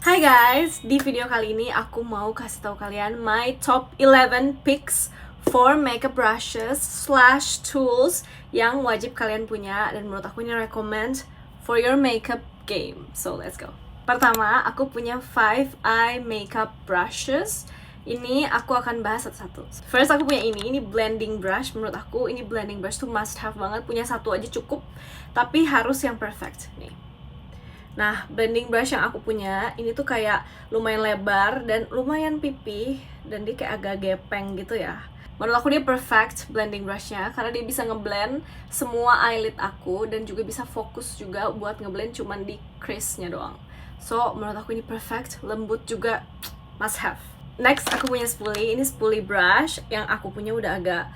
Hai guys, di video kali ini aku mau kasih tahu kalian my top 11 picks for makeup brushes slash tools yang wajib kalian punya dan menurut aku ini recommend for your makeup game. So let's go. Pertama, aku punya 5 eye makeup brushes. Ini aku akan bahas satu-satu. First aku punya ini blending brush. Menurut aku ini blending brush tuh must have banget. Punya satu aja cukup, tapi harus yang perfect nih. Nah, blending brush yang aku punya ini tuh kayak lumayan lebar dan lumayan pipih dan dia kayak agak gepeng gitu ya. Menurut aku dia perfect blending brushnya karena dia bisa ngeblend semua eyelid aku dan juga bisa fokus juga buat ngeblend cuman di crease-nya doang. So, menurut aku ini perfect, lembut juga, must have. Next, aku punya spoolie. Ini spoolie brush yang aku punya udah agak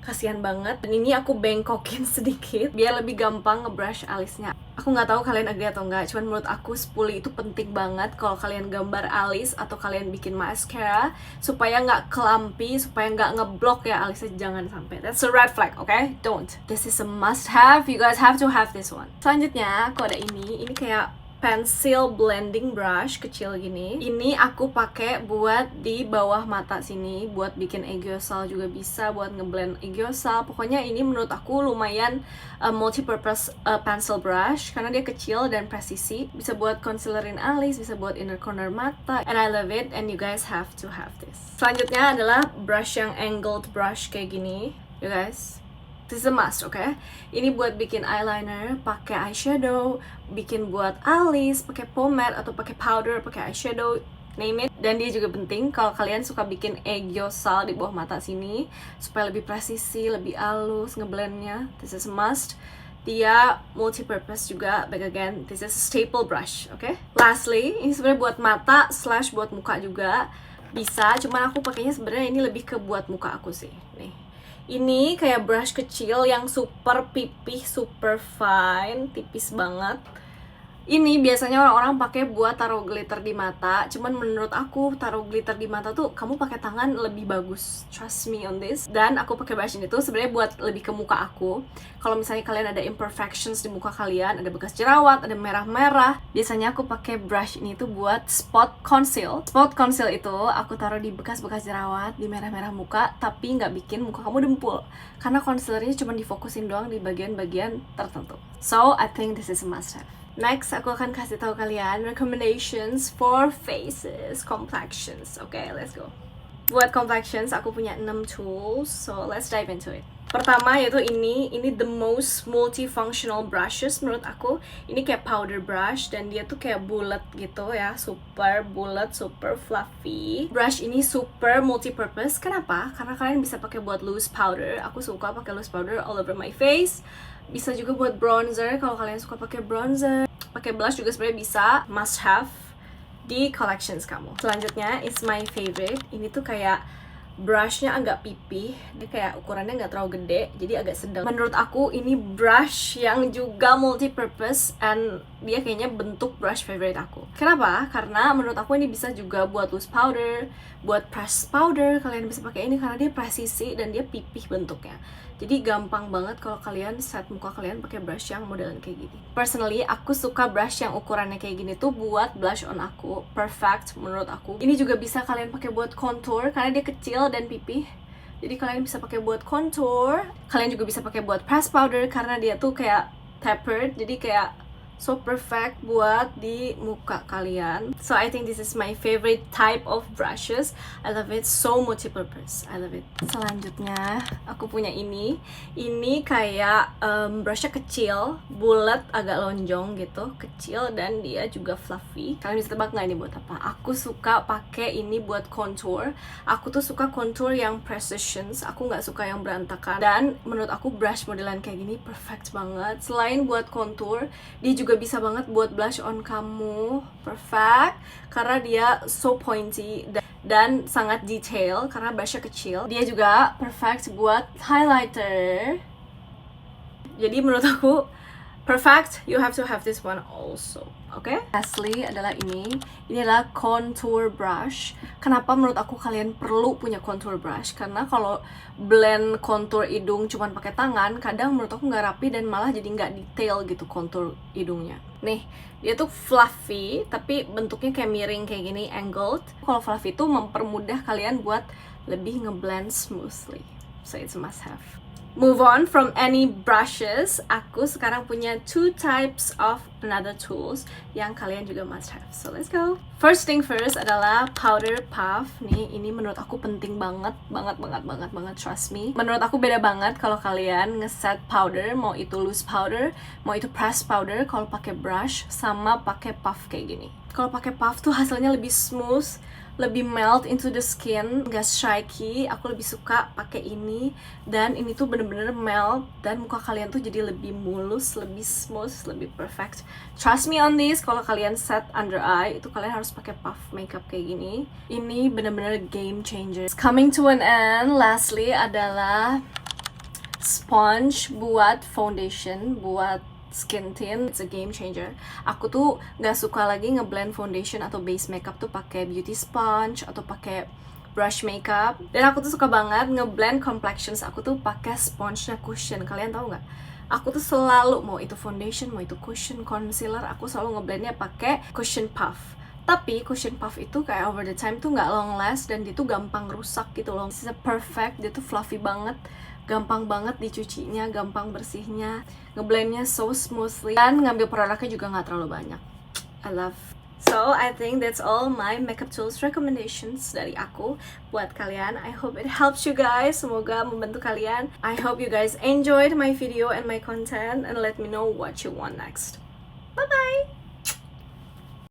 kasihan banget. Dan ini aku bengkokin sedikit biar lebih gampang ngebrush alisnya. Aku nggak tahu kalian agree atau enggak, cuman menurut aku spoolie itu penting banget kalau kalian gambar alis atau kalian bikin mascara supaya nggak clumpy, supaya nggak ngeblok ya alisnya, jangan sampai. That's a red flag, okay? Don't. This is a must have. You guys have to have this one. Selanjutnya aku ada ini kayak pencil blending brush kecil gini. Ini aku pakai buat di bawah mata sini, buat bikin aegyosal juga bisa, buat ngeblend aegyosal. Pokoknya ini menurut aku lumayan multi-purpose pencil brush karena dia kecil dan presisi. Bisa buat concealerin alis, bisa buat inner corner mata. And I love it and you guys have to have this. Selanjutnya adalah brush yang angled brush kayak gini, you guys. This is a must, okay? Ini buat bikin eyeliner, pakai eyeshadow, bikin buat alis, pakai pomade atau pakai powder, pakai eyeshadow, name it. Dan dia juga penting kalau kalian suka bikin aegyosal di bawah mata sini supaya lebih presisi, lebih halus ngeblendnya. This is a must. Dia multi-purpose juga, back again, this is a staple brush, okay? Lastly, ini sebenarnya buat mata slash buat muka juga bisa. Cuman aku pakainya sebenarnya ini lebih ke buat muka aku sih, nih. Ini kayak brush kecil yang super pipih, super fine, tipis banget. Ini biasanya orang-orang pakai buat taruh glitter di mata. Cuman menurut aku taruh glitter di mata tuh kamu pakai tangan lebih bagus. Trust me on this. Dan aku pakai brush ini tuh sebenarnya buat lebih ke muka aku. Kalau misalnya kalian ada imperfections di muka kalian, ada bekas jerawat, ada merah-merah, biasanya aku pakai brush ini tuh buat spot conceal. Spot conceal itu aku taruh di bekas-bekas jerawat, di merah-merah muka, tapi nggak bikin muka kamu dempul. Karena concealernya cuma difokusin doang di bagian-bagian tertentu. So, I think this is a must have. Next, aku akan kasih tahu kalian recommendations for faces, complexions. Okay, let's go. Buat complexions, aku punya 6 tools, so let's dive into it. Pertama yaitu ini the most multifunctional brushes menurut aku. Ini kayak powder brush dan dia tuh kayak bulat gitu ya, super bulat, super fluffy. Brush ini super multi-purpose. Kenapa? Karena kalian bisa pakai buat loose powder. Aku suka pakai loose powder all over my face. Bisa juga buat bronzer kalau kalian suka pakai bronzer. Pakai blush juga sebenarnya bisa, must have di collections kamu. Selanjutnya is my favorite. Ini tuh kayak brushnya agak pipih, dia kayak ukurannya nggak terlalu gede, jadi agak sedang. Menurut aku ini brush yang juga multi-purpose and dia kayaknya bentuk brush favorite aku. Kenapa? Karena menurut aku ini bisa juga buat loose powder, buat pressed powder. Kalian bisa pakai ini karena dia presisi dan dia pipih bentuknya. Jadi gampang banget kalau kalian set muka kalian pakai brush yang modelan kayak gini. Personally, aku suka brush yang ukurannya kayak gini tuh buat blush on aku. Perfect menurut aku. Ini juga bisa kalian pakai buat contour karena dia kecil dan pipih. Jadi kalian bisa pakai buat contour. Kalian juga bisa pakai buat pressed powder karena dia tuh kayak tapered. Jadi kayak so perfect buat di muka kalian. So I think this is my favorite type of brushes. I love it, so multi-purpose. I love it. Selanjutnya aku punya ini kayak brushnya kecil, bulat, agak lonjong gitu, kecil dan dia juga fluffy. Kalian bisa tebak nggak ini buat apa? Aku suka pakai ini buat contour. Aku tuh suka contour yang precision. Aku nggak suka yang berantakan. Dan menurut aku brush modelan kayak gini perfect banget. Selain buat contour, dia juga bisa banget buat blush on kamu. Perfect karena dia so pointy dan sangat detail karena brushnya kecil. Dia juga perfect buat highlighter. Jadi menurut aku perfect, you have to have this one also. oke? Lastly adalah ini adalah contour brush. Kenapa menurut aku kalian perlu punya contour brush? Karena kalau blend contour hidung cuman pakai tangan, kadang menurut aku nggak rapi dan malah jadi nggak detail gitu contour hidungnya. Nih, dia tuh fluffy, tapi bentuknya kayak miring kayak gini, angled. Kalau fluffy itu mempermudah kalian buat lebih ngeblend smoothly. So it's a must have. Move on from any brushes, aku sekarang punya 2 types of another tools yang kalian juga must have. So let's go. First thing first adalah powder puff. Nih, ini menurut aku penting banget, trust me. Menurut aku beda banget kalau kalian ngeset powder, mau itu loose powder, mau itu pressed powder, kalau pakai brush sama pakai puff kayak gini. Kalau pakai puff tuh hasilnya lebih smooth, lebih melt into the skin, gak striky. Aku lebih suka pakai ini, dan ini tuh bener-bener melt dan muka kalian tuh jadi lebih mulus, lebih smooth, lebih perfect. Trust me on this. Kalau kalian set under eye itu kalian harus pakai puff makeup kayak gini. Ini bener-bener game changer. Coming to an end, lastly adalah sponge buat foundation, buat skin tint. It's a game changer. Aku tuh gak suka lagi ngeblend foundation atau base makeup tuh pakai beauty sponge atau pakai brush makeup. Dan aku tuh suka banget ngeblend complexions. Aku tuh pakai sponge-nya cushion. Kalian tahu nggak? Aku tuh selalu, mau itu foundation, mau itu cushion, concealer, aku selalu ngeblendnya pakai cushion puff. Tapi cushion puff itu kayak over the time tuh nggak long last dan dia tuh gampang rusak gitu loh. This is perfect, dia tuh fluffy banget, gampang banget dicucinya, gampang bersihnya, ngeblendnya so smoothly, dan ngambil produknya juga nggak terlalu banyak. I love. So I think that's all my makeup tools recommendations dari aku buat kalian. I hope it helps you guys. Semoga membantu kalian. I hope you guys enjoyed my video and my content, and let me know what you want next. Bye bye.